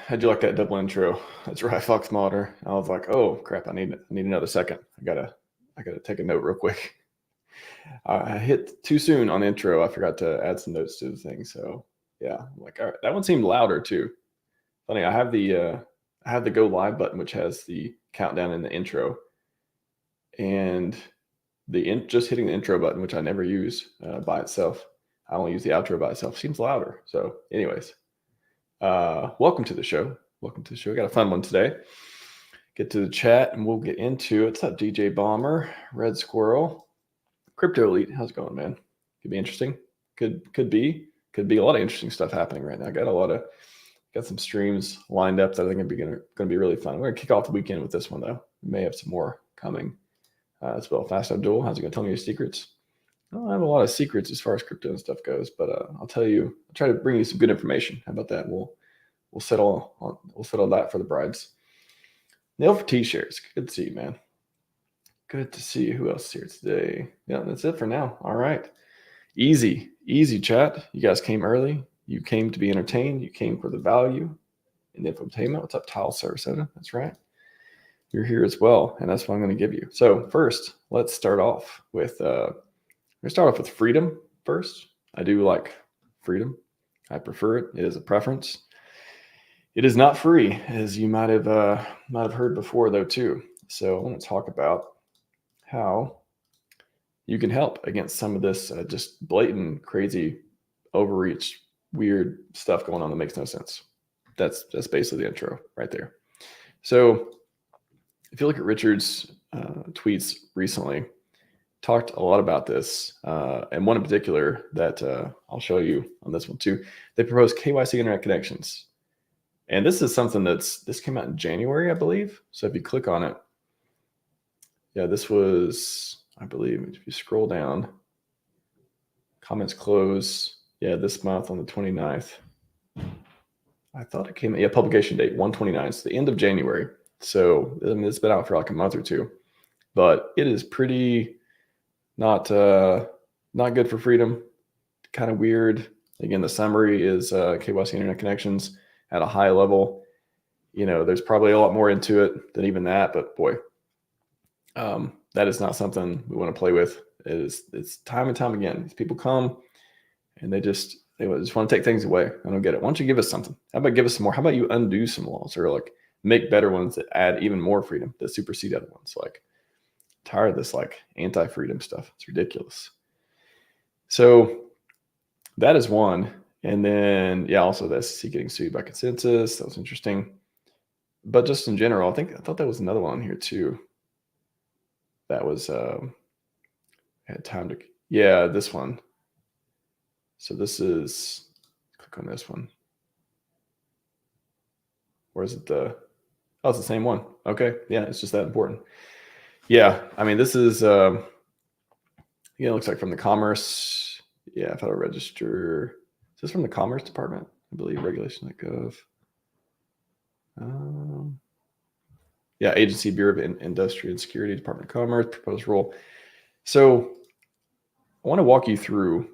How'd you like that double intro? That's right, Fox Modder. I was like, oh crap, I need another second. I gotta take a note real quick. I hit too soon on the intro. I forgot to add some notes to the thing. So yeah, I'm like, all right, that one seemed louder too. Funny, I have the go live button, which has the countdown in the intro, and just hitting the intro button, which I never use by itself. I only use the outro by itself. Seems louder. So, anyways, welcome to the show. Welcome to the show. We got a fun one today. Get to the chat and we'll get into it. What's up, DJ Bomber, Red Squirrel, Crypto Elite? How's it going, man? Could be interesting. Could be a lot of interesting stuff happening right now. Got some streams lined up that I think are going to be really fun. We're going to kick off the weekend with this one though. We may have some more coming as well. Fast Abdul, how's it going? Tell me your secrets. I have a lot of secrets as far as crypto and stuff goes, but I'll try to bring you some good information. How about that? We'll settle that for the brides. Nail for T-shirts. Good to see you, man. Good to see you. Who else is here today? Yeah, that's it for now. All right. Easy chat. You guys came early. You came to be entertained. You came for the value and the infotainment. What's up, Tile Sarasota? That's right. You're here as well, and that's what I'm going to give you. So first, let's start off with freedom first. I do like freedom. I prefer it. It is a preference. It is not free, as you might have heard before, though, too. So I want to talk about how you can help against some of this just blatant, crazy, overreach, weird stuff going on that makes no sense. That's basically the intro right there. So if you look at Richard's tweets recently, talked a lot about this, and one in particular that I'll show you on this one too. They proposed KYC internet connections. And this is something this came out in January, I believe. So if you click on it, yeah, this was, I believe, if you scroll down, comments close, yeah, this month on the 29th. I thought it came, yeah, publication date, 1/29, so the end of January. So I mean, it's been out for like a month or two, but it is pretty not good for freedom, kind of weird. Again, the summary is KYC internet connections at a high level. You know, there's probably a lot more into it than even that, but boy, that is not something we want to play with. It's time and time again. These people come and they just want to take things away. I don't get it. Why don't you give us something? How about give us some more? How about you undo some laws or like make better ones that add even more freedom that supersede other ones? Like, tired of this like anti-freedom stuff. It's ridiculous. So that is one. And then, yeah, also the SEC getting sued by consensus. That was interesting. But just in general, I thought that was another one here too. That was, had time to, yeah, this one. So this is, click on this one. Where is it? Oh, it's the same one. Okay. Yeah, it's just that important. Yeah, I mean, this is, it looks like from the Commerce, yeah, Federal Register. Is this from the Commerce Department? I believe regulation.gov. Yeah, Agency Bureau of Industry and Security, Department of Commerce, proposed rule. So I want to walk you through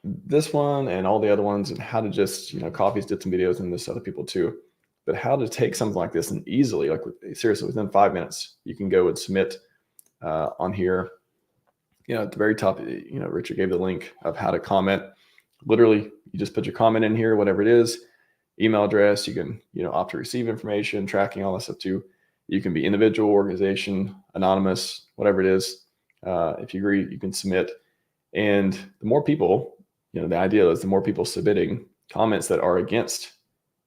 this one and all the other ones and how to just, Coffee's did some videos and this other people too, but how to take something like this and easily, like seriously, within 5 minutes, you can go and submit on here. At the very top, Richard gave the link of how to comment. Literally, you just put your comment in here, whatever it is, email address. You can, opt to receive information, tracking, all that stuff too. You can be individual, organization, anonymous, whatever it is. If you agree, you can submit. And the more people, the idea is the more people submitting comments that are against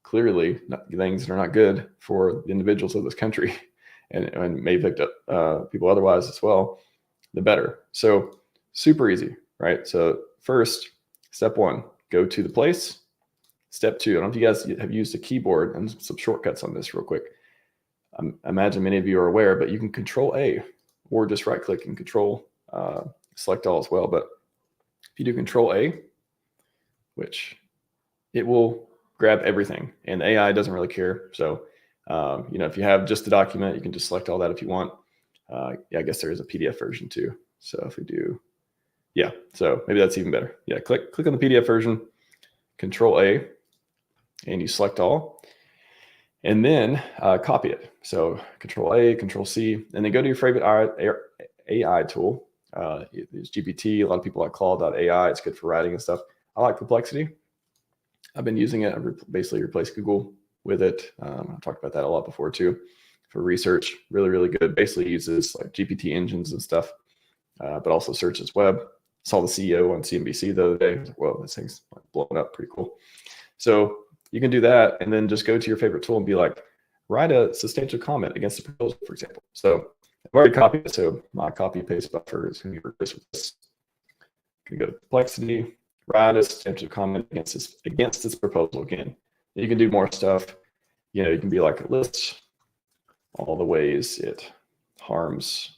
clearly things that are not good for the individuals of this country and may affect people otherwise as well, the better. So super easy, right? So first, step one, go to the place. Step two, I don't know if you guys have used a keyboard and some shortcuts on this real quick. I imagine many of you are aware, but you can Control A or just right click and Control select all as well. But if you do Control A, which it will grab everything, and AI doesn't really care. So, if you have just the document, you can just select all that if you want. Yeah, I guess there is a PDF version too. So if we do, yeah, so maybe that's even better. Yeah, click on the PDF version, Control A, and you select all, and then copy it. So Control A, Control C, and then go to your favorite AI tool. There's GPT. A lot of people like Claude.ai. It's good for writing and stuff. I like Perplexity. I've been using it. I basically replaced Google with it. I've talked about that a lot before too, for research. Really, really good. Basically uses like GPT engines and stuff, but also searches web. Saw the CEO on CNBC the other day. I was like, whoa, this thing's like blowing up, pretty cool. So you can do that, and then just go to your favorite tool and be like, write a substantial comment against the proposal, for example. So I've already copied it, so my copy paste buffer is going to be replaced with this. You can go to Perplexity, write a substantial comment against this proposal again. You can do more stuff. You know, you can be like, list all the ways it harms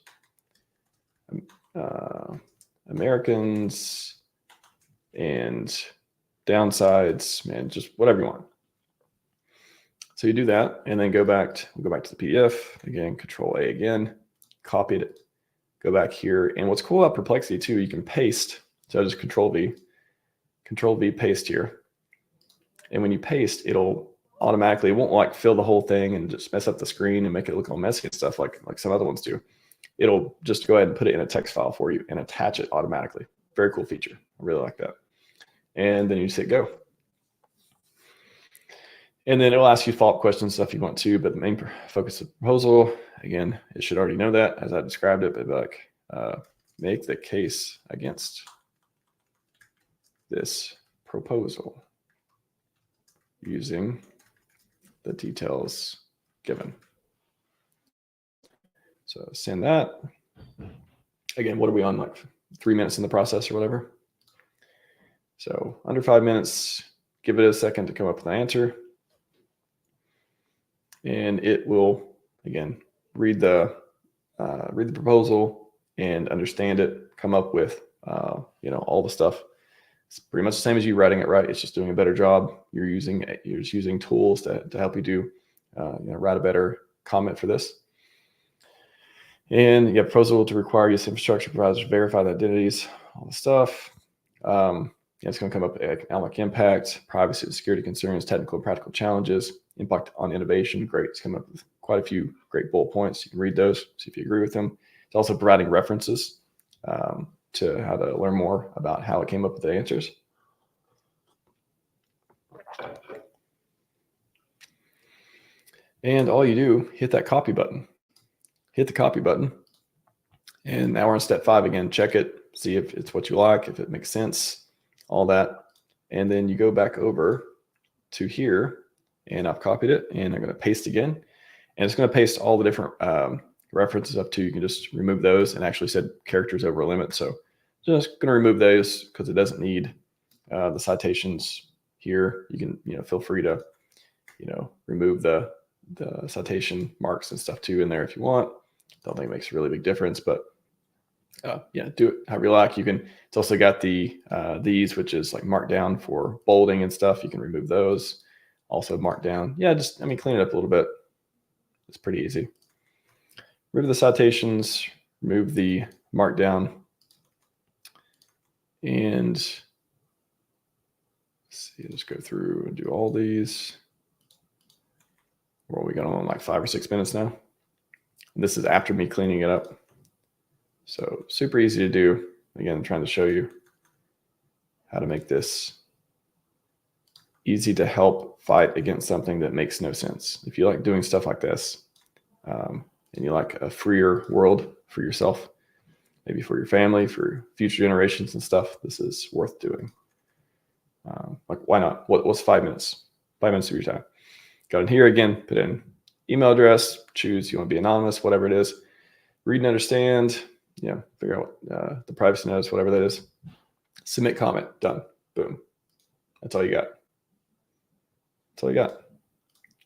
Americans and downsides, man, just whatever you want. So you do that, and then go back to the PDF again. Control A again, copied it. Go back here, and what's cool about Perplexity too, you can paste. So I just Control V, paste here, and when you paste, it'll automatically, it won't like fill the whole thing and just mess up the screen and make it look all messy and stuff like some other ones do. It'll just go ahead and put it in a text file for you and attach it automatically. Very cool feature. I really like that. And then you just hit go. And then it'll ask you follow-up questions, stuff you want to, but the main focus of the proposal, again, it should already know that as I described it, but like make the case against this proposal using the details given. So send that. Again, what are we on, like 3 minutes in the process or whatever? So under 5 minutes, give it a second to come up with an answer. And it will, again, read the proposal and understand it, come up with, all the stuff. It's pretty much the same as you writing it, right? It's just doing a better job. You're just using tools to help you do, write a better comment for this. And you have proposal to require use infrastructure providers to verify the identities, all the stuff. It's going to come up economic impact, privacy and security concerns, technical and practical challenges, impact on innovation. Great. It's come up with quite a few great bullet points. You can read those, see if you agree with them. It's also providing references to how to learn more about how it came up with the answers. And all you do, hit that copy button. Hit the copy button. And now we're on step 5 again. Check it, see if it's what you like, if it makes sense, all that. And then you go back over to here, and I've copied it, and I'm going to paste again. And it's going to paste all the different references up to. You can just remove those, and actually said characters over a limit. So just going to remove those because it doesn't need the citations here. You can, feel free to, remove the citation marks and stuff too in there if you want. Don't think it makes a really big difference, but do it however you like. You can, it's also got the these, which is like markdown for bolding and stuff. You can remove those. Also markdown. Yeah, clean it up a little bit. It's pretty easy. Remove the citations, remove the markdown, and let's see, just go through and do all these. Well, we got on like 5 or 6 minutes now. And this is after me cleaning it up. So super easy to do. Again, I'm trying to show you how to make this easy to help fight against something that makes no sense. If you like doing stuff like this, and you like a freer world for yourself, maybe for your family, for future generations and stuff, this is worth doing. Why not? What's 5 minutes? 5 minutes of your time. Go in here again, put in email address, choose you want to be anonymous, whatever it is. Read and understand, figure out the privacy notice, whatever that is. Submit comment, done, boom. That's all you got. That's all you got.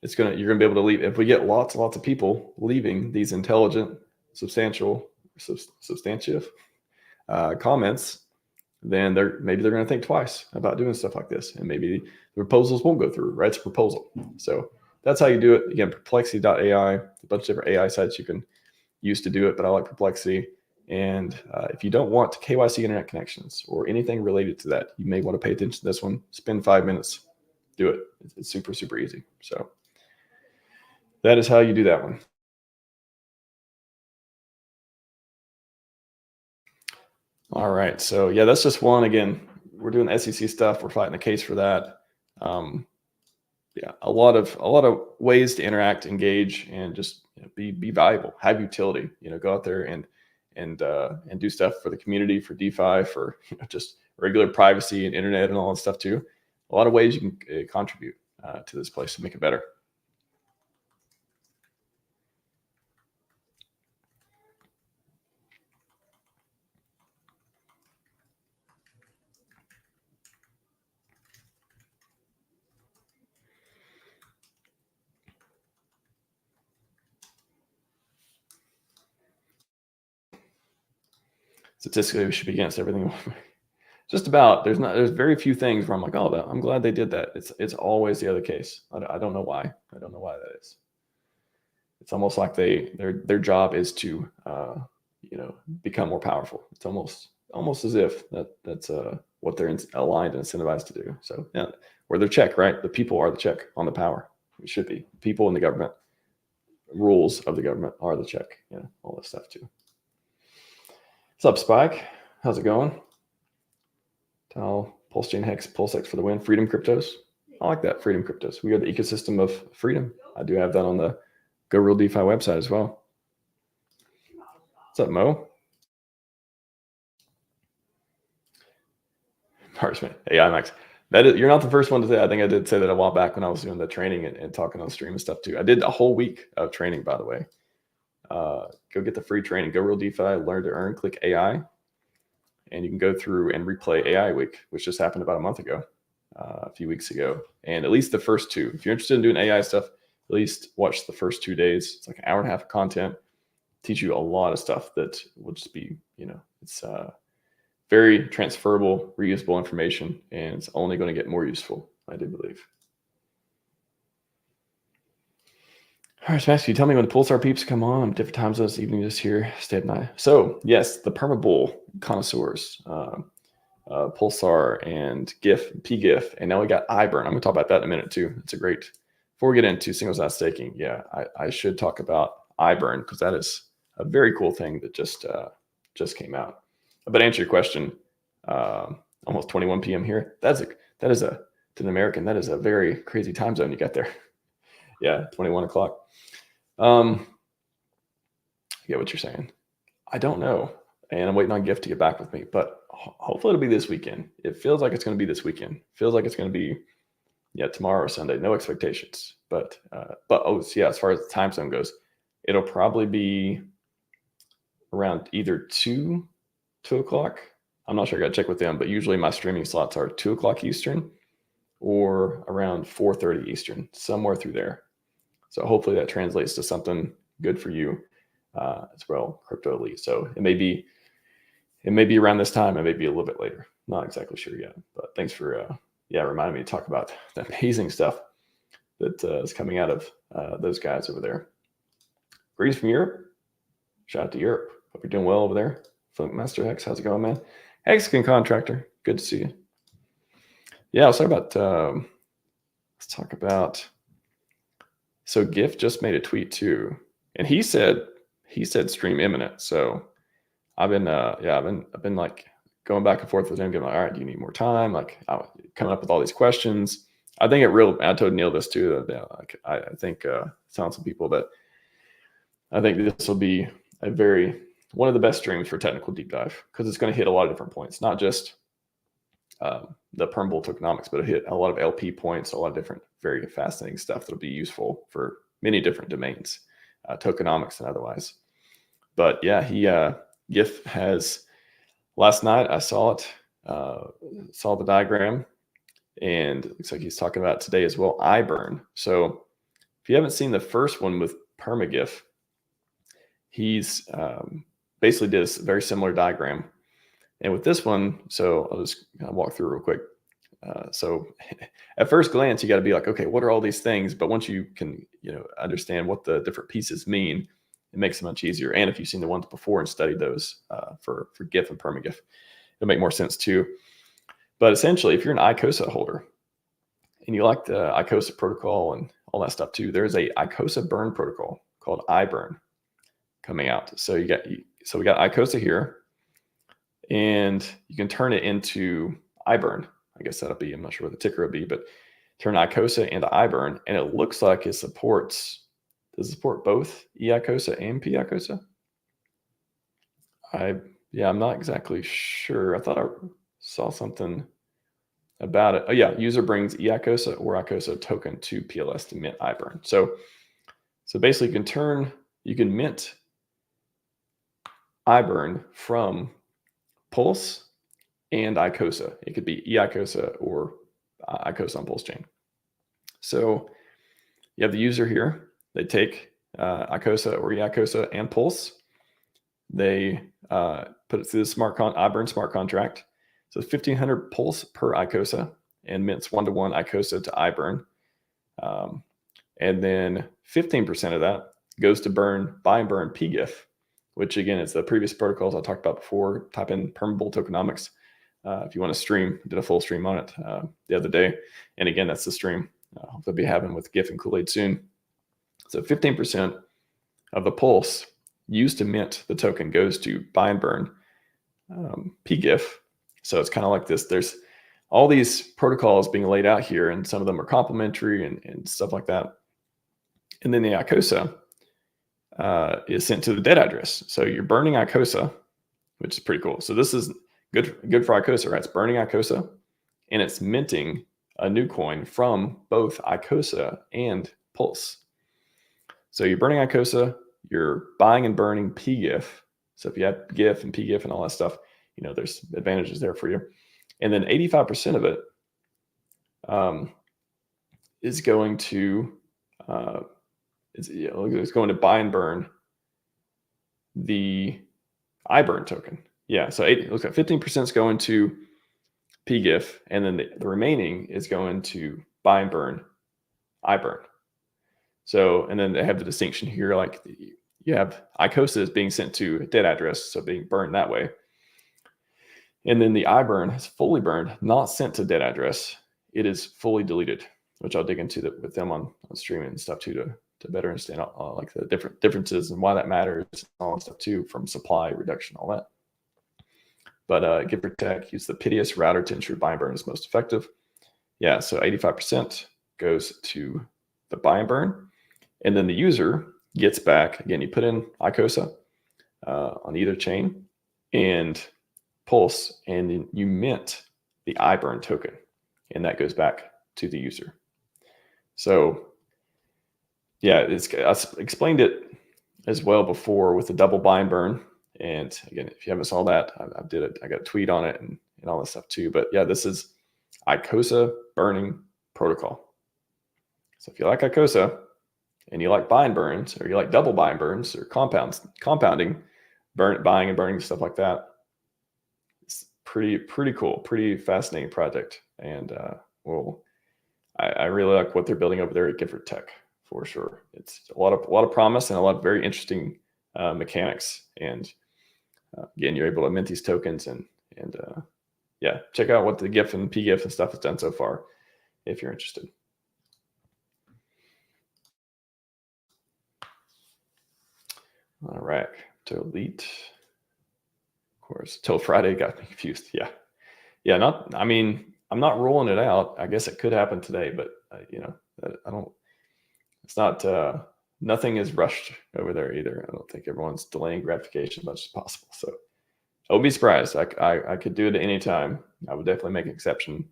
You're gonna be able to leave. If we get lots and lots of people leaving these intelligent, substantive comments, then maybe they're going to think twice about doing stuff like this, and maybe the proposals won't go through. Right? It's a proposal. So that's how you do it. Again, Perplexity.ai, a bunch of different AI sites you can use to do it, but I like Perplexity. And if you don't want KYC internet connections or anything related to that, you may want to pay attention to this one. Spend 5 minutes do it. It's super, super easy. So that is how you do that one. All right. So yeah, that's just one. Again, we're doing the SEC stuff. We're fighting the case for that. Yeah, a lot of ways to interact, engage, and just be valuable, have utility. Go out there and do stuff for the community, for DeFi, for just regular privacy and internet and all that stuff too. A lot of ways you can contribute to this place to make it better. Statistically, we should be against everything. Just about. There's very few things where I'm like, oh, I'm glad they did that. It's always the other case. I don't know why. I don't know why that is. It's almost like their job is to become more powerful. It's almost as if that's what they're aligned and incentivized to do. So yeah, we're their check, right? The people are the check on the power. It should be. People in the government, rules of the government are the check. All this stuff too. What's up, Spike? How's it going? Tell PulseChain Hex, PulseX for the win. Freedom cryptos. I like that. Freedom cryptos. We are the ecosystem of freedom. I do have that on the Go Real DeFi website as well. What's up, Mo? RHMax. Hey, IMAX. You're not the first one to say. I think I did say that a while back when I was doing the training and talking on stream and stuff too. I did a whole week of training, by the way. Go get the free training. Go Real DeFi, learn to earn. Click AI, and you can go through and replay AI week, which just happened about a month ago, a few weeks ago. And at least the first two. If you're interested in doing AI stuff, at least watch the first 2 days. It's like an hour and a half of content. Teach you a lot of stuff that will just be, it's very transferable, reusable information, and it's only going to get more useful, I do believe. All right, Smash, can you tell me when the Pulsar peeps come on? Different time zones this evening, just here, stay at night. So yes, the Permabull connoisseurs, Pulsar and GIF, PGIF, and now we got iBurn. I'm going to talk about that in a minute too. It's a great. Before we get into single sign staking, yeah, I should talk about iBurn because that is a very cool thing that just came out. But to answer your question, almost 21 p.m. here. That is to an American, that is a very crazy time zone you got there. Yeah, 21 o'clock. I get what you're saying. I don't know, and I'm waiting on GIF to get back with me. But hopefully it'll be this weekend. It feels like it's going to be this weekend. Feels like it's going to be. Yeah, tomorrow or Sunday. No expectations, but yeah, as far as the time zone goes, it'll probably be around either 2 o'clock. I'm not sure. I got to check with them, but usually my streaming slots are 2 o'clock Eastern or around 4:30 Eastern, somewhere through there. So hopefully that translates to something good for you as well, Crypto Elite. So it may be around this time. It may be a little bit later. Not exactly sure yet, but thanks for reminding me to talk about the amazing stuff that is coming out of those guys over there. Greetings from Europe. Shout out to Europe. Hope you're doing well over there. Funk Master Hex, how's it going, man? Mexican contractor, good to see you. Yeah, let's talk about. So GIF just made a tweet too, and he said stream imminent. So I've been like going back and forth with him, going like, all right, do you need more time? Like coming up with all these questions. I think I told Neil this too. I think telling some people that I think this will be one of the best streams for technical deep dive because it's going to hit a lot of different points, not just the Permabull tokenomics, but it hit a lot of LP points, a lot of different, very fascinating stuff that'll be useful for many different domains, tokenomics and otherwise. But yeah, GIF has. Last night I saw it, saw the diagram, and it looks like he's talking about today as well, iBurn. So if you haven't seen the first one with PermaGIF, he's basically did a very similar diagram. And with this one, so I'll just kind of walk through real quick. So at first glance, you got to be like, okay, what are all these things? But once you can, understand what the different pieces mean, it makes it much easier. And if you've seen the ones before and studied those for GIF and PermaGIF, it'll make more sense too. But essentially, if you're an ICOSA holder, and you like the ICOSA protocol and all that stuff too, there's a ICOSA burn protocol called iBurn coming out. So we got ICOSA here, and you can turn it into iBurn. I guess that'll be, I'm not sure what the ticker will be, but turn ICOSA into iBurn, and it looks like it supports, does it support both eICOSA and pICOSA? I'm not exactly sure. I thought I saw something about it. Oh yeah, user brings eICOSA or ICOSA token to PLS to mint iBurn. So basically you can mint iBurn from Pulse and ICOSA. It could be eICOSA or ICOSA on PulseChain. So you have the user here. They take ICOSA or eICOSA and Pulse. They put it through the iBurn smart contract. So 1,500 Pulse per ICOSA, and mints 1-to-1 ICOSA to iBurn. And then 15% of that goes to buy and burn PGIF, which again is the previous protocols I talked about before. Type in Permabull tokenomics if you want to stream. Did a full stream on it the other day. And again, that's the stream I'll be having with GIF and Kool-Aid soon. So 15% of the Pulse used to mint the token goes to buy and burn PGIF. So it's kind of like this. There's all these protocols being laid out here, and some of them are complementary and stuff like that. And then the ICOSA is sent to the dead address. So you're burning ICOSA, which is pretty cool. So this is good for ICOSA, right? It's burning ICOSA, and it's minting a new coin from both ICOSA and Pulse. So you're burning ICOSA, you're buying and burning PGIF. So if you have GIF and PGIF and all that stuff, there's advantages there for you. And then 85% of it is going to it's going to buy and burn the iBurn token. Yeah, so it looks like 15% is going to PGIF, and then the remaining is going to buy and burn iBurn. So, and then they have the distinction here, like you have ICOSA is being sent to a dead address, so being burned that way. And then the iBurn is fully burned, not sent to dead address. It is fully deleted, which I'll dig into with them on streaming and stuff too, to better understand like the differences and why that matters and all that stuff too, from supply reduction, all that. But Give Protect, use the piteous router to ensure buy and burn is most effective. Yeah, so 85% goes to the buy and burn. And then the user gets back, again, you put in ICOSA on either chain and Pulse, and then you mint the iBurn token, and that goes back to the user. So yeah, I explained it as well before with the double buy and burn. And again, if you haven't saw that, I got a tweet on it and all that stuff too. But yeah, this is ICOSA burning protocol. So if you like ICOSA and you like buy and burns, or you like double buy and burns, or compounding, buying and burning, stuff like that, it's pretty cool, pretty fascinating project. And I really like what they're building over there at Gifford Tech for sure. It's a lot of promise and a lot of very interesting mechanics. And again, you're able to mint these tokens and yeah, check out what the GIF and PGIF and stuff has done so far if you're interested. All right, to elite, of course, till Friday got me confused. Yeah. I'm not ruling it out. I guess it could happen today, but I don't. It's not. Nothing is rushed over there either. I don't think everyone's delaying gratification as much as possible. So I would be surprised. I could do it at any time. I would definitely make an exception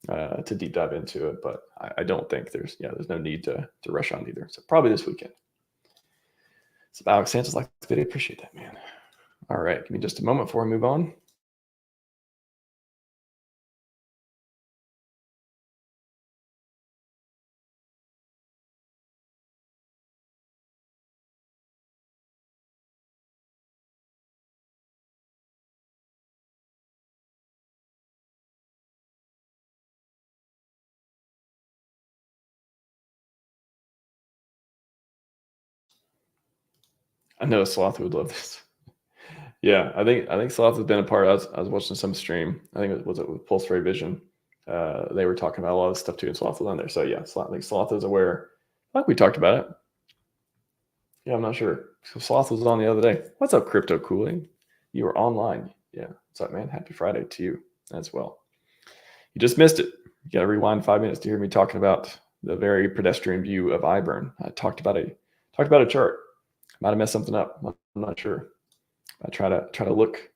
to deep dive into it, but I don't think there's no need to rush on either. So probably this weekend. So Alex Sanchez likes the video. Appreciate that, man. All right, give me just a moment before I move on. I know Sloth would love this. Yeah, I think Sloth has been a part. I was watching some stream. I think it was with Pulse Ray Vision, they were talking about a lot of stuff too, and Sloth was on there. So yeah, Sloth is aware. Like we talked about it. Yeah, I'm not sure. So Sloth was on the other day. What's up, Crypto Cooling? You were online. Yeah, what's up, man? Happy Friday to you as well. You just missed it. You got to rewind 5 minutes to hear me talking about the very pedestrian view of iBurn. I talked about a chart. Might have messed something up. I'm not sure. I try to look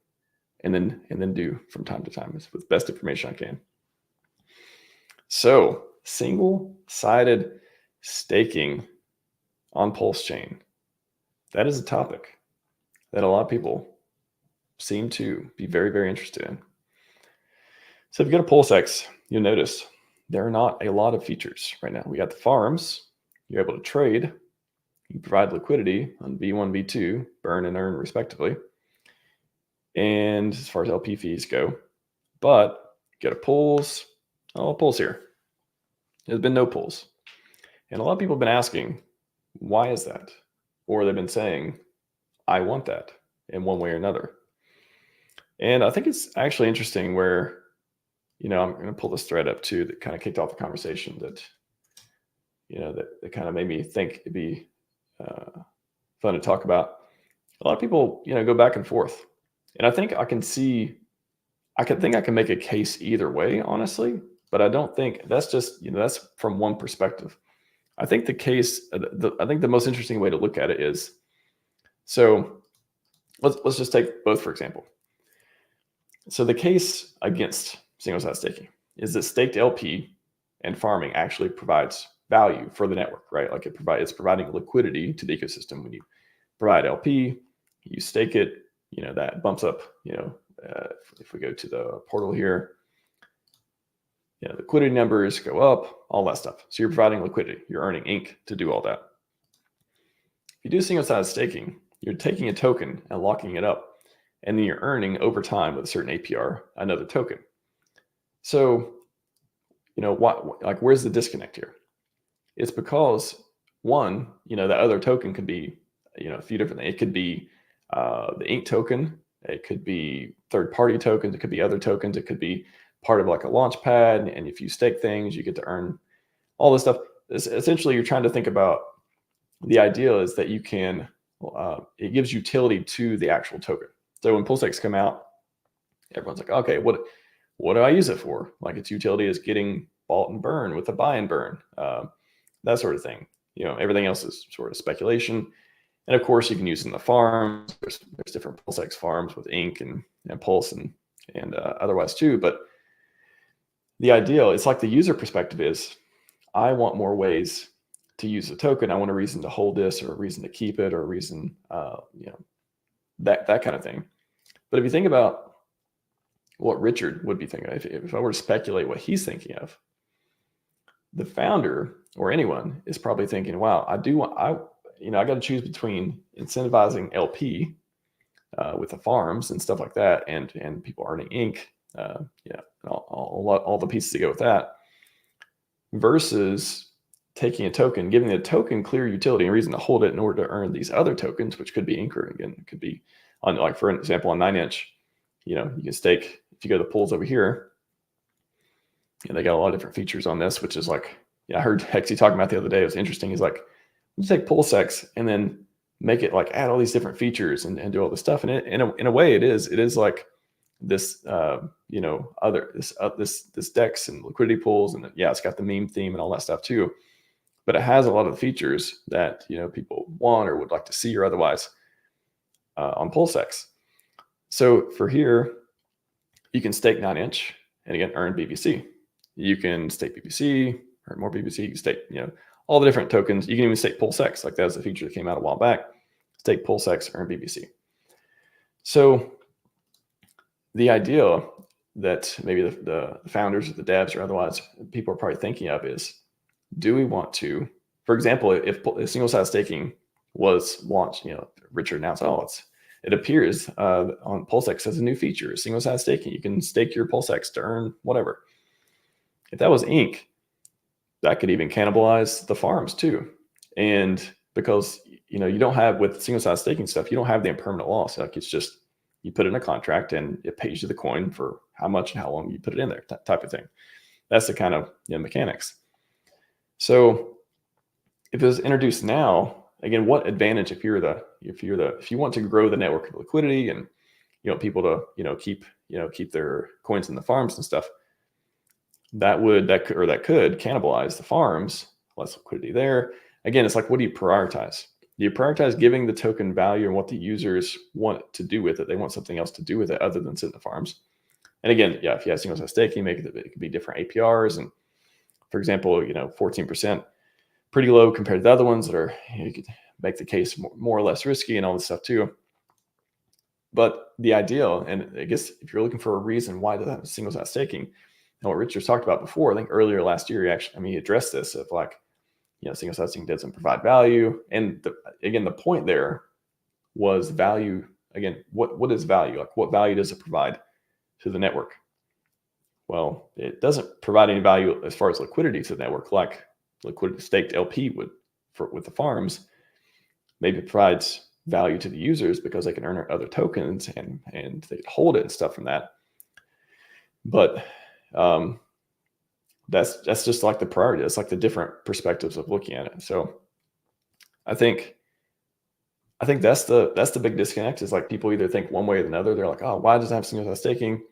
and then do from time to time with the best information I can. So single-sided staking on PulseChain. That is a topic that a lot of people seem to be very, very interested in. So if you go to PulseX, you'll notice there are not a lot of features right now. We got the farms. You're able to trade. You provide liquidity on V1, V2, burn and earn respectively. And as far as LP fees go, but you go to pools. Oh, pools here. There's been no pools. And a lot of people have been asking, why is that? Or they've been saying, I want that in one way or another. And I think it's actually interesting where, I'm going to pull this thread up too that kind of kicked off the conversation that, that kind of made me think it'd be fun to talk about. A lot of people, go back and forth. And I think I can make a case either way, honestly, but I don't think that's just, that's from one perspective. I think the case, I think the most interesting way to look at it is, so let's just take both, for example. So the case against single-sided staking is that staked LP and farming actually provides value for the network, right? Like it's providing liquidity to the ecosystem. When you provide LP, you stake it, that bumps up, if we go to the portal here, liquidity numbers go up, all that stuff. So you're providing liquidity, you're earning ink to do all that. If you do single-sided staking, you're taking a token and locking it up, and then you're earning over time with a certain APR another token. So, where's the disconnect here? It's because one, that other token could be, a few different things. It could be the ink token. It could be third-party tokens. It could be other tokens. It could be part of like a launch pad. And if you stake things, you get to earn all this stuff. Essentially, you're trying to think about the idea is that you can, it gives utility to the actual token. So when PulseX come out, everyone's like, okay, what do I use it for? Like its utility is getting bought and burn with a buy and burn, that sort of thing. Everything else is sort of speculation. And of course, you can use it in the farms. There's different PulseX farms with ink and Pulse and otherwise too. But the ideal, it's like the user perspective is, I want more ways to use the token. I want a reason to hold this or a reason to keep it or a reason, that kind of thing. But if you think about what Richard would be thinking, if I were to speculate what he's thinking of, the founder or anyone is probably thinking, wow, I got to choose between incentivizing LP with the farms and stuff like that, and people earning ink, all the pieces that go with that, versus taking a token, giving the token clear utility and reason to hold it in order to earn these other tokens, which could be ink, or again, it could be on, like for example, on 9inch, you can stake. If you go to the pools over here, they got a lot of different features on this, which is like, I heard Hexy talking about the other day. It was interesting. He's like, you take PulseX and then make it like add all these different features and do all this stuff. And in a way, it is like this, this DEX and liquidity pools, and it's got the meme theme and all that stuff too. But it has a lot of the features that people want or would like to see or otherwise on PulseX. So for here, you can stake 9inch and again earn BBC. You can stake BBC, earn more BBC. You can stake, all the different tokens. You can even stake PulseX. Like that was a feature that came out a while back. Stake PulseX, earn BBC. So the idea that maybe the founders or the devs or otherwise people are probably thinking of is, do we want to, for example, if single-sided staking was launched, Richard announced, it appears on PulseX as a new feature, single-sided staking. You can stake your PulseX to earn whatever. If that was ink, that could even cannibalize the farms too. And because, you don't have, with single-sided staking stuff, you don't have the impermanent loss. Like it's just, you put in a contract and it pays you the coin for how much and how long you put it in there, type of thing. That's the kind of mechanics. So if it was introduced now, again, what advantage if you want to grow the network of liquidity and you want people to keep their coins in the farms and stuff, that could cannibalize the farms, less liquidity there. Again, it's like, what do you prioritize? Do you prioritize giving the token value and what the users want to do with it? They want something else to do with it other than sit in the farms. And again, yeah, if you have single side staking, it could be different APRs. And for example, 14%, pretty low compared to the other ones that are, you could make the case more or less risky and all this stuff too. But the ideal, and I guess if you're looking for a reason why to have single side staking, and what Richard's talked about before, I think earlier last year, he addressed this of like, single side staking doesn't provide value. And the point there was value. Again, what is value? Like, what value does it provide to the network? Well, it doesn't provide any value as far as liquidity to the network, like liquidity staked LP would with the farms. Maybe it provides value to the users because they can earn other tokens and they hold it and stuff from that. But that's just like the priority. It's like the different perspectives of looking at it. So I think that's the big disconnect, is like people either think one way or another. They're like, oh, why does it have single side staking?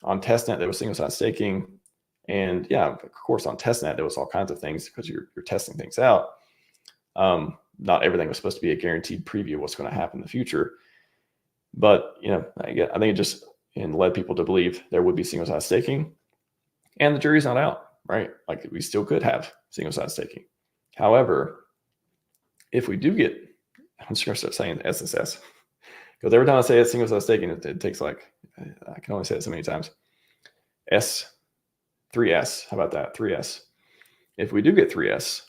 On testnet, there was single side staking. And yeah, of course, on testnet, there was all kinds of things because you're testing things out. Not everything was supposed to be a guaranteed preview of what's going to happen in the future. But, I think it just led people to believe there would be single side staking. And the jury's not out, right? Like, we still could have single side staking. However, if we do get, I'm just going to start saying SSS, because every time I say it's single side staking, it takes like, I can only say it so many times. 3S, how about that? 3S. If we do get 3S,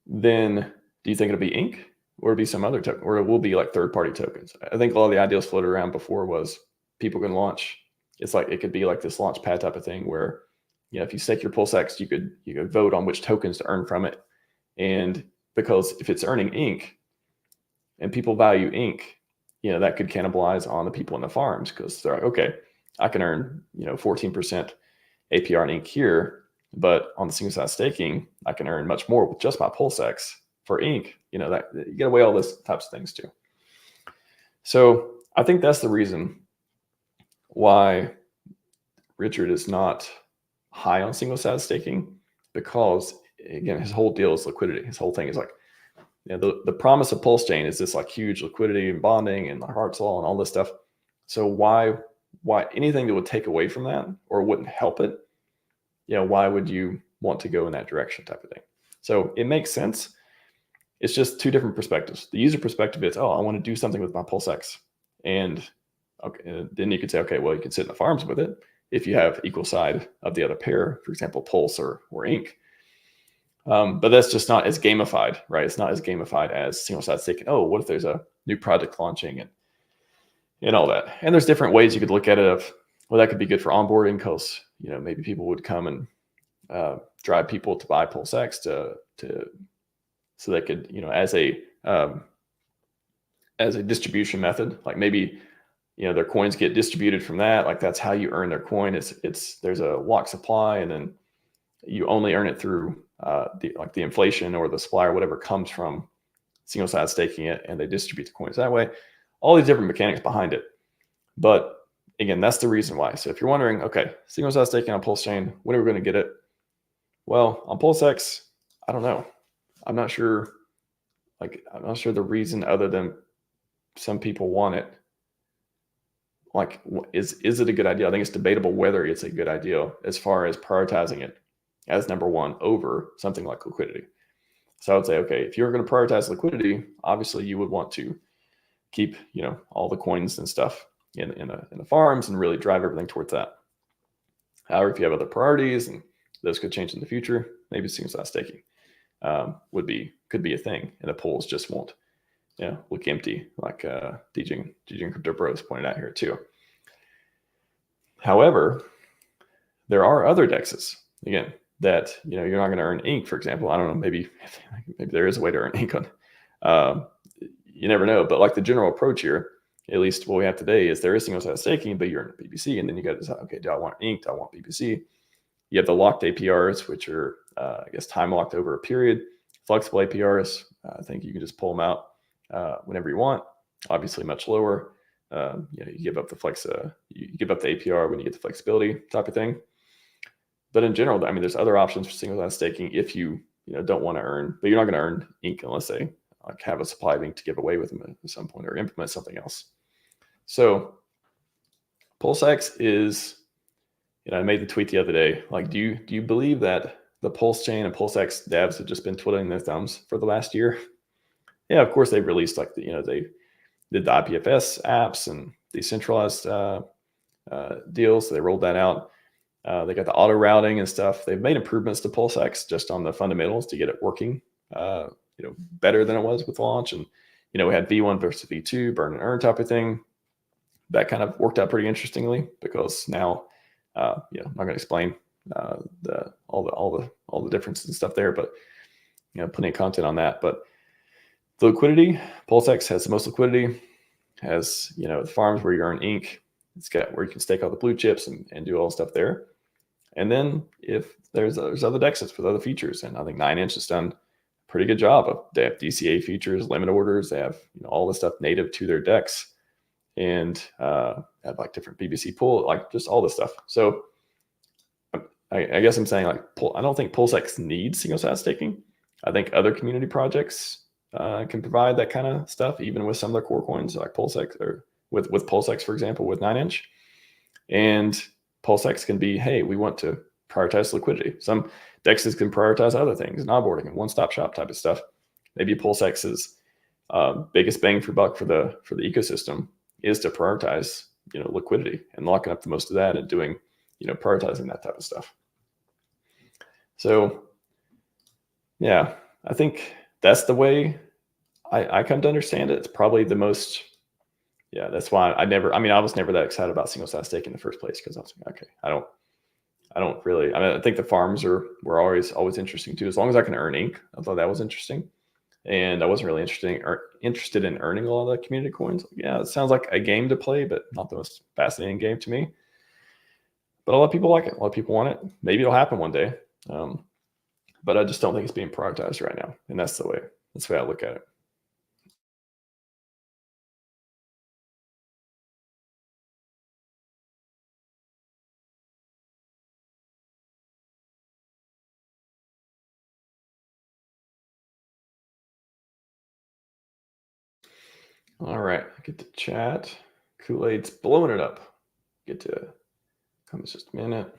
then do you think it'll be Inc. or it'll be some other token, or it will be like third-party tokens? I think a lot of the ideas floated around before was people can launch. It's like, it could be like this launch pad type of thing where, if you stake your PulseX, you could vote on which tokens to earn from it. And because if it's earning Inc. and people value Inc., that could cannibalize on the people in the farms, because they're like, okay, I can earn, 14% APR in Inc. here, but on the single side staking, I can earn much more with just my PulseX for Inc. That you get away all those types of things too. So I think that's the reason why Richard is not high on single side staking, because again, his whole deal is liquidity. His whole thing is like, the promise of PulseChain is this like huge liquidity and bonding and the Hart's law and all this stuff. So why anything that would take away from that or wouldn't help it, why would you want to go in that direction type of thing? So it makes sense. It's just two different perspectives. The user perspective is, oh, I want to do something with my PulseX. And okay, then you could say, okay, well, you can sit in the farms with it if you have equal side of the other pair, for example, Pulse or Inc. But that's just not as gamified, right? It's not as gamified as single side staking. Oh, what if there's a new project launching and all that? And there's different ways you could look at it of, well, that could be good for onboarding because, maybe people would come and drive people to buy PulseX so they could, as a distribution method, like maybe, their coins get distributed from that. Like, that's how you earn their coin. There's a lock supply, and then you only earn it through the inflation or the supply or whatever comes from single side staking it, and they distribute the coins that way. All these different mechanics behind it. But again, that's the reason why. So if you're wondering, okay, single side staking on PulseChain, when are we going to get it? Well, on PulseX, I don't know. I'm not sure. I'm not sure the reason other than some people want it. Like, is it a good idea? I think it's debatable whether it's a good idea as far as prioritizing it as number one over something like liquidity. So I would say, okay, if you're going to prioritize liquidity, obviously you would want to keep, all the coins and stuff in the farms and really drive everything towards that. However, if you have other priorities and those could change in the future, maybe single side staking could be a thing, and the pools just won't look empty, like DJ Crypto Bros pointed out here too. However, there are other dexes, again, that you're not going to earn Inc, for example. I don't know, maybe there is a way to earn Inc on. You never know, but like the general approach here, at least what we have today, is there is single side staking, but you're in BBC, and then you got to decide, okay, do I want Inc? Do I want BBC? you have the locked APRs, which are, I guess, time locked over a period. Flexible APRs, I think you can just pull them out whenever you want. Obviously, much lower. You give up the you give up the APR when you get the flexibility type of thing. But in general, I mean, there's other options for single sign staking if you don't want to earn, but you're not going to earn ink unless they like have a supply of ink to give away with them at some point or implement something else. So PulseX is, I made the tweet the other day. Like, do you believe that the PulseChain and PulseX devs have just been twiddling their thumbs for the last year? Yeah, of course they've released like they did the IPFS apps and decentralized deals. So they rolled that out. They got the auto routing and stuff. They've made improvements to PulseX just on the fundamentals to get it working, better than it was with launch. And we had V1 versus V2, burn and earn type of thing. That kind of worked out pretty interestingly because now, I'm not going to explain all the differences and stuff there, but plenty of content on that. But the liquidity, PulseX has the most liquidity. Has the farms where you earn ink. It's got where you can stake all the blue chips and do all the stuff there. And then if there's other dexes with other features, and I think 9inch has done a pretty good job of. They have DCA features, limit orders. They have all the stuff native to their DEX, and have like different BBC pool, like just all this stuff. So I guess I'm saying like I don't think PulseX needs single sign staking. I think other community projects can provide that kind of stuff, even with some of their core coins like PulseX or with PulseX, for example, with 9inch. And PulseX can be, hey, we want to prioritize liquidity. Some DEXs can prioritize other things, and onboarding and one-stop shop type of stuff. Maybe PulseX's biggest bang for buck for the ecosystem is to prioritize liquidity and locking up the most of that and doing prioritizing that type of stuff. So yeah, I think that's the way I come to understand it. It's probably the most. Yeah, that's why I was never that excited about single sign staking in the first place, because I was like, okay, I don't really. I think the farms were always interesting too, as long as I can earn ink. I thought that was interesting, and I wasn't really interested in earning a lot of the community coins. Yeah, it sounds like a game to play, but not the most fascinating game to me. But a lot of people like it. A lot of people want it. Maybe it'll happen one day, but I just don't think it's being prioritized right now, and that's the way I look at it. All right, get to chat. Kool-Aid's blowing it up. Get to comments just a minute.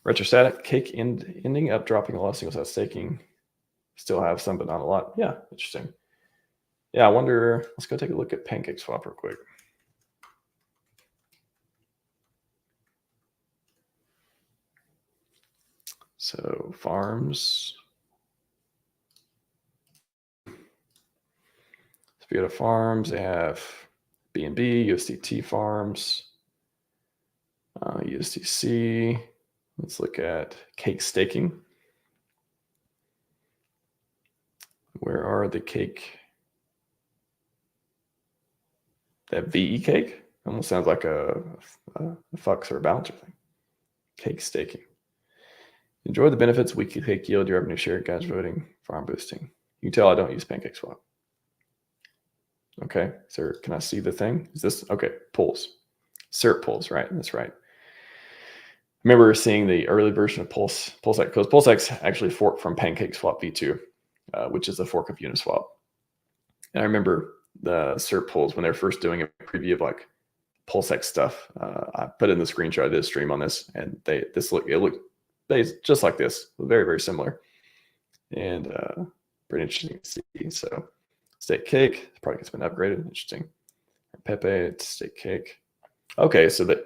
Retrostatic cake ending up dropping a lot of single sign staking. Still have some, but not a lot. Yeah, interesting. Yeah, I wonder. Let's go take a look at PancakeSwap real quick. So farms. If you go to farms, they have BNB, USDT farms, USDC. Let's look at cake staking. Where are the cake? That VE cake almost sounds like a Fux or a bouncer thing. Cake staking. Enjoy the benefits, weekly cake yield, your revenue share, guys voting, farm boosting. You can tell I don't use PancakeSwap. Okay, so can I see the thing? Is this okay? Pulse, CERT pulse, right? That's right. I remember seeing the early version of PulseX, because PulseX actually forked from PancakeSwap V2, which is a fork of Uniswap. And I remember the CERT pulls when they were first doing a preview of like PulseX stuff. I put in the screenshot. I did a stream on this, and it looked just like this, very, very similar, and pretty interesting to see. So Steak Cake, the product has been upgraded. Interesting. Pepe, it's Steak Cake. Okay, so that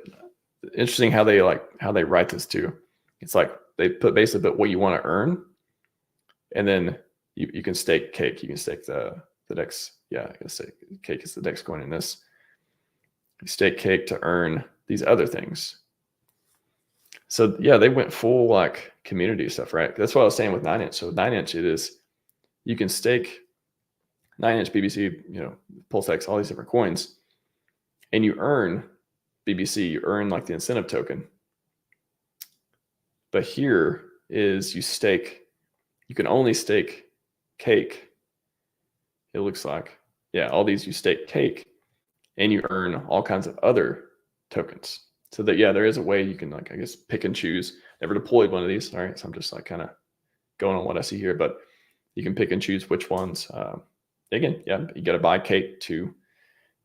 interesting how they write this too. It's like they put basically what you want to earn, and then you can stake cake. You can stake the DEX. Yeah, I guess cake is the DEX coin in this. You stake cake to earn these other things. So yeah, they went full like community stuff, right? That's what I was saying with 9inch. So 9inch, it is you can stake 9inch BBC, PulseX, all these different coins, and you earn BBC. You earn like the incentive token, But here is you can only stake cake. It looks like, yeah, all these you stake cake and you earn all kinds of other tokens. So that, yeah, there is a way you can, like, I guess, pick and choose. Never deployed one of these. All right. So I'm just like kind of going on what I see here, but you can pick and choose which ones. Again, yeah, you got to buy cake to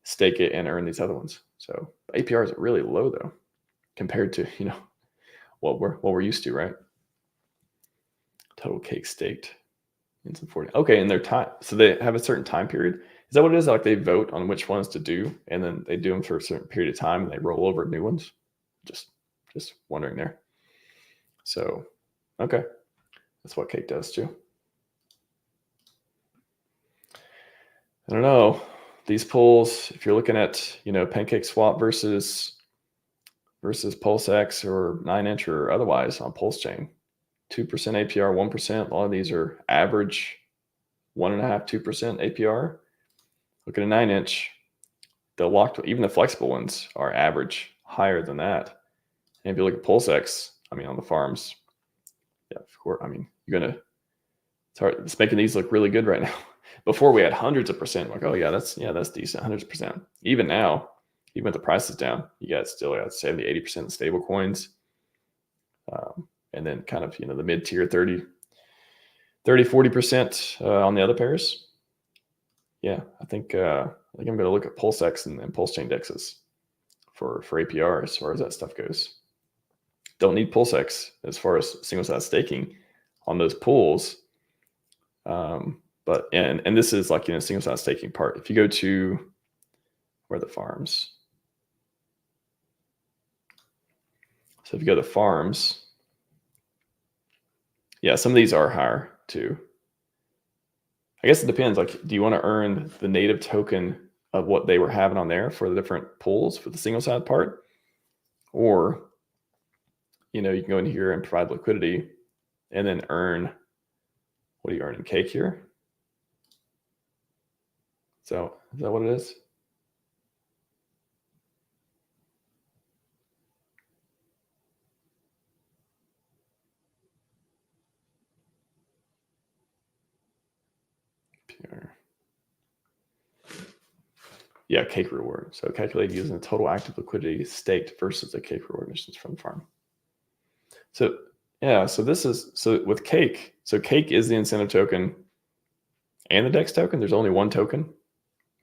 stake it and earn these other ones. So APRs are really low though, compared to, what we're used to, right? Total cake staked in some 40. Okay, and their time. So they have a certain time period. Is that what it is? Like they vote on which ones to do, and then they do them for a certain period of time, and they roll over new ones. Just wondering there. So, okay, that's what cake does too. I don't know. These pools, if you're looking at, Pancake Swap versus PulseX or 9inch or otherwise on PulseChain, 2% APR, 1%. A lot of these are average 1.5%, 2% APR. Look at a 9inch. The locked, even the flexible ones are average higher than that. And if you look at PulseX, on the farms, yeah, of course, it's making these look really good right now. Before we had hundreds of percent, like, oh yeah, that's decent, hundreds of percent. Even now, even with the prices down, you got still got 70, 80% stable coins. And then kind of, the mid tier 30, 40% on the other pairs. Yeah, I think I'm going to look at PulseX and PulseChain dexes for APR as far as that stuff goes. Don't need PulseX as far as single side staking on those pools. But this is like, single side staking part. If you go to where the farms. So if you go to farms, yeah, some of these are higher too. I guess it depends. Like, do you want to earn the native token of what they were having on there for the different pools for the single side part? Or, you can go in here and provide liquidity and then earn, what do you earn in cake here? So is that what it is? Pure. Yeah, cake reward. So calculated using the total active liquidity staked versus the cake reward emissions from the farm. So yeah, so with cake. So cake is the incentive token and the DEX token. There's only one token.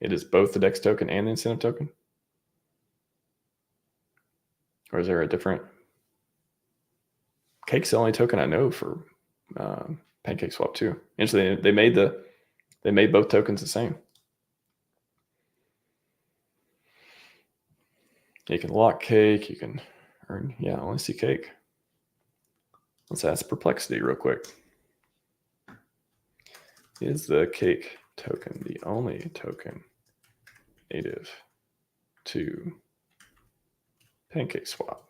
It is both the DEX token and the incentive token. Or is there a different? Cake's the only token I know for Pancake Swap too. Interestingly, they made both tokens the same. You can lock cake. You can earn. Yeah, I only see cake. Let's ask Perplexity real quick. Is the cake token the only token native to Pancake Swap?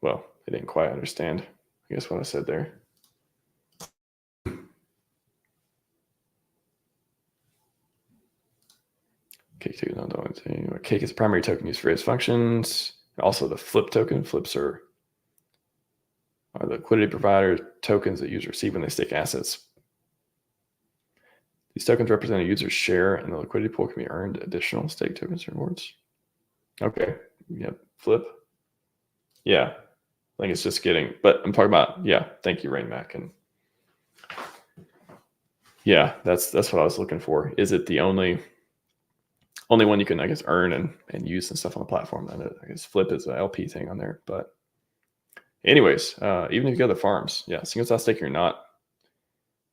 Well, they didn't quite understand, I guess, what I said there. Cake token, no, cake is the primary token used for various functions. Also, the flip token. Flips are the liquidity provider tokens that users receive when they stake assets. These tokens represent a user's share, and the liquidity pool can be earned additional stake tokens or rewards. Okay. Yep. Flip. Yeah. I think it's just getting, but I'm talking about, yeah. Thank you, RHMax. And yeah, that's what I was looking for. Is it the only one you can, I guess, earn and use and stuff on the platform? I guess Flip is an LP thing on there. But anyways, even if you go to the farms, yeah, single side staking or not,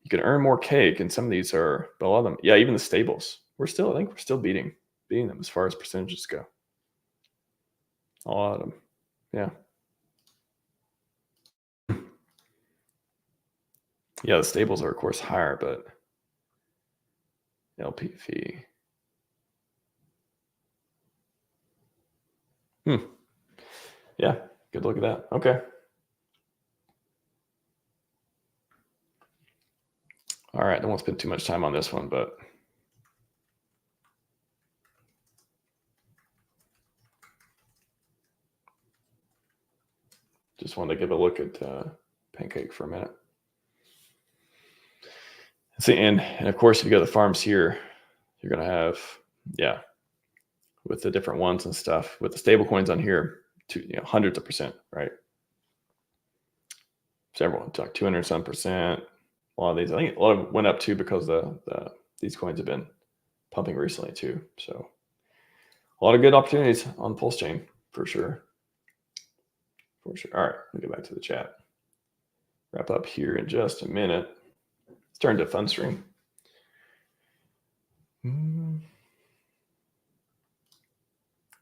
you can earn more cake, and some of these are, but a lot of them, yeah, even the stables, I think we're still beating them as far as percentages go. A lot of them, yeah. Yeah, the stables are of course higher, but LP fee. Yeah, good look at that. Okay. All right, I won't spend too much time on this one, but Just wanted to give a look at Pancake for a minute. See, and of course, if you go to the farms here, you're going to have, yeah, with the different ones and stuff, with the stable coins on here, hundreds of percent, right? Several, like 200 some percent. A lot of these, I think a lot of them went up too because these coins have been pumping recently too. So a lot of good opportunities on PulseChain for sure. For sure. All right, let me go back to the chat. Wrap up here in just a minute. Let's turn to FunStream.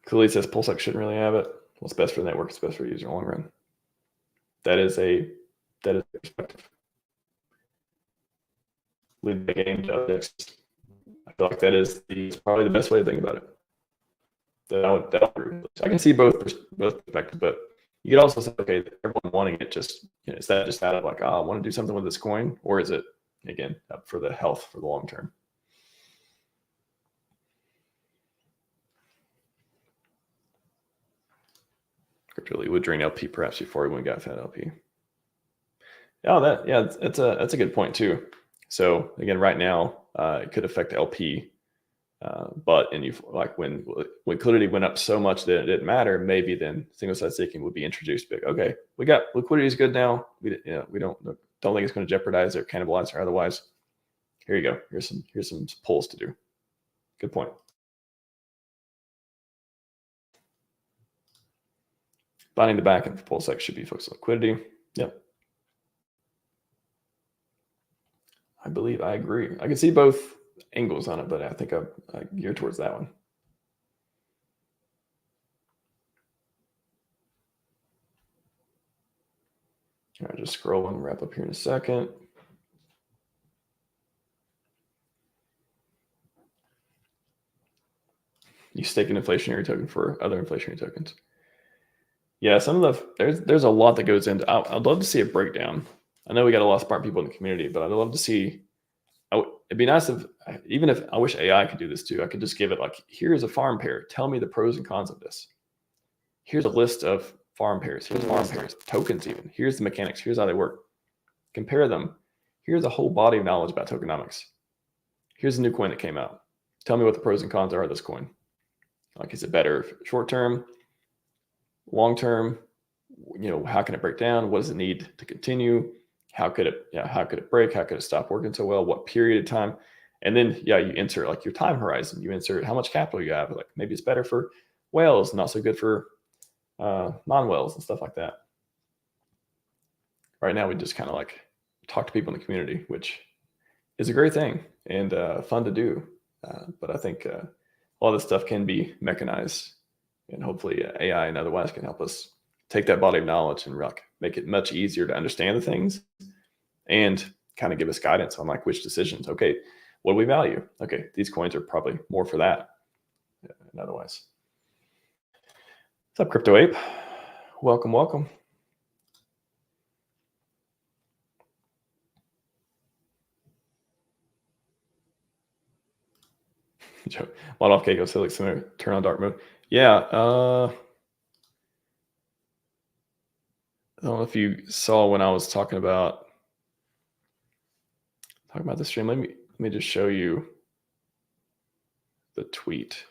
Clearly says PulseX shouldn't really have it. What's best for the network is best for the user in the long run. That is perspective. Lead the game to objects. I feel like that is probably the best way to think about it. I can see both perspectives, but you could also say, okay, everyone wanting it is that just out of like, I want to do something with this coin, or is it again up for the health for the long term? Crypto would drain LP perhaps before we got fat LP. Oh, that's a good point too. So again, right now it could affect LP, but when liquidity went up so much that it didn't matter, maybe then single side staking would be introduced. But okay, we got liquidity is good now. We don't think it's going to jeopardize or cannibalize or otherwise. Here you go. Here's some polls to do. Good point. Binding the backend for PulseX should be focused on liquidity. Yep. I believe I agree. I can see both angles on it, but I think I gear towards that one. All right, just scroll and wrap up here in a second. You stake an inflationary token for other inflationary tokens. Yeah, some of there's a lot that goes into. I'd love to see a breakdown. I know we got a lot of smart people in the community, but I'd love to see. It'd be nice even if I wish AI could do this too. I could just give it like, here's a farm pair. Tell me the pros and cons of this. Here's a list of farm pairs. Here's farm pairs, tokens even. Here's the mechanics. Here's how they work. Compare them. Here's a whole body of knowledge about tokenomics. Here's a new coin that came out. Tell me what the pros and cons are of this coin. Like, is it better short term, long term? How can it break down? What does it need to continue? How could it break? How could it stop working so well? What period of time? And then, you insert like your time horizon. You insert how much capital you have. Like maybe it's better for whales, not so good for non-whales and stuff like that. Right now, we just kind of like talk to people in the community, which is a great thing and fun to do. But I think all this stuff can be mechanized, and hopefully AI and otherwise can help us take that body of knowledge and make it much easier to understand the things and kind of give us guidance on like which decisions. Okay, what do we value? Okay, these coins are probably more for that and otherwise. What's up, Crypto Ape? Welcome, welcome. Lot off Keiko Silly Center, turn on dark mode. Yeah. I don't know if you saw when I was talking about the stream. Let me just show you the tweet.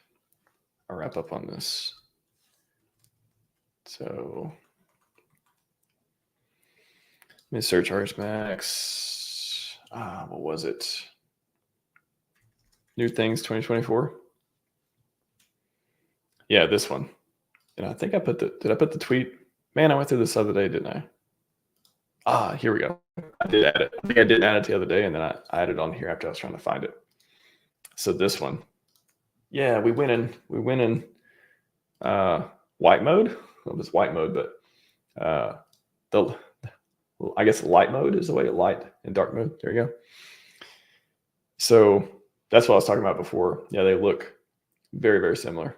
I'll wrap up on this. So let me search RHMax. What was it? New things 2024. Yeah, this one. And I think did I put the tweet? Man, I went through this the other day, didn't I? Here we go. I did add it. I think I didn't add it the other day, and then I added it on here after I was trying to find it. So this one. Yeah, we went in white mode. Well, it's white mode, but I guess light mode is the way, light and dark mode. There you go. So that's what I was talking about before. Yeah, they look very, very similar.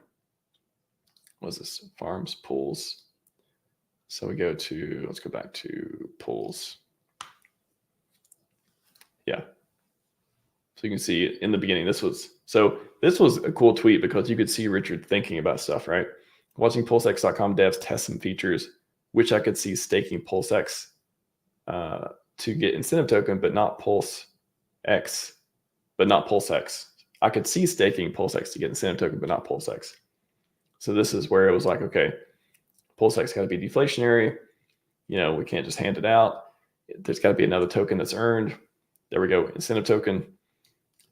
What is this? Farms, pools. So let's go back to pools. Yeah. So you can see in the beginning, this was a cool tweet because you could see Richard thinking about stuff, right? Watching PulseX.com devs test some features which I could see staking PulseX to get incentive token, but not PulseX, but not PulseX. I could see staking PulseX to get incentive token, but not PulseX. So this is where it was like, okay, PulseX got to be deflationary. We can't just hand it out. There's got to be another token that's earned. There we go, incentive token.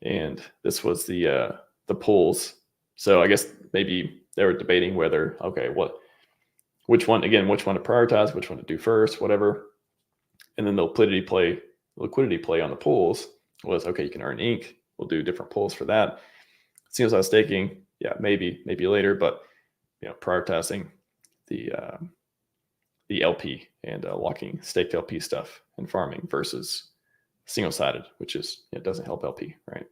And this was the pools. So I guess maybe they were debating whether, okay, which one to prioritize, which one to do first, whatever. And then the liquidity play on the pools was, okay, you can earn ink. We'll do different pools for that. Seems like staking, yeah, maybe later, but prioritizing the LP and locking staked LP stuff and farming versus single-sided, which is it doesn't help LP, right?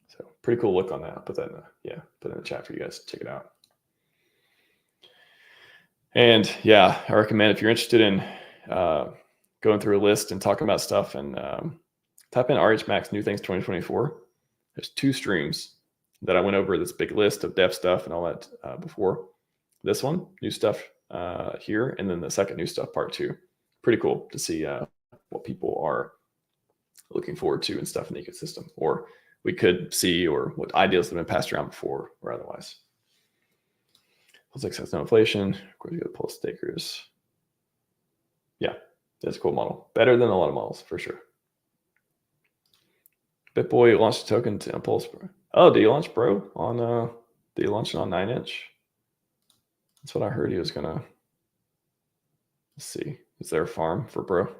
So pretty cool look on that. I'll put that in the chat for you guys to check it out. And yeah, I recommend if you're interested in going through a list and talking about stuff, and type in RHMax New Things 2024. There's 2 streams that I went over this big list of dev stuff and all that before. This one, new stuff here, and then the second new stuff, part 2. Pretty cool to see what people are looking forward to and stuff in the ecosystem, or we could see, or what ideas have been passed around before or otherwise. PulseX has no inflation. Of course, you got the Pulse stakers. Yeah, that's a cool model. Better than a lot of models for sure. BitBoy launched a token to Pulse Pro. Oh, did you launch Bro on? Did you launch it on 9-inch? That's what I heard he was gonna. Let's see. Is there a farm for Bro?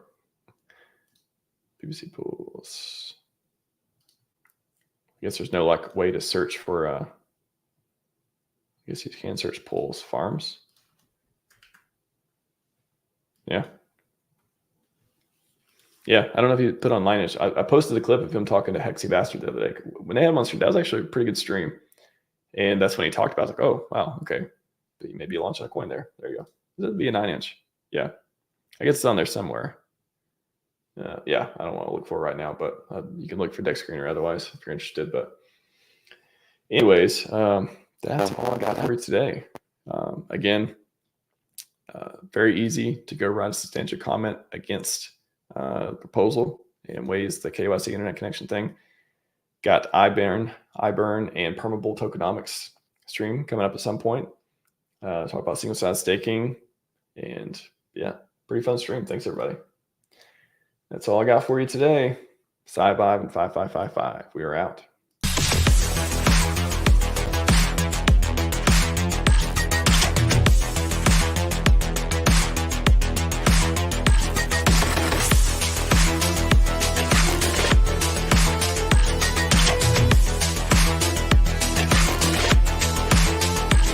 BBC pools. I guess there's no way to search for. I guess you can search pools farms. Yeah. Yeah, I don't know if you put on 9-inch. I posted a clip of him talking to Hexy Bastard the other day. When they had him on stream, that was actually a pretty good stream. And that's when he talked about it. I was like, oh, wow, okay. Maybe you launch a coin there. There you go. It'd be a 9-inch. Yeah. I guess it's on there somewhere. Yeah, I don't want to look for it right now, but you can look for deck screen or otherwise if you're interested. But anyways, that's all I got for today. Again, very easy to go write a substantial comment against the proposal and ways the KYC internet connection thing. Got iBurn and Permabull tokenomics stream coming up at some point. Talk about single-sided staking, and yeah, pretty fun stream. Thanks everybody. That's all I got for you today. Scivive and 5555. We are out.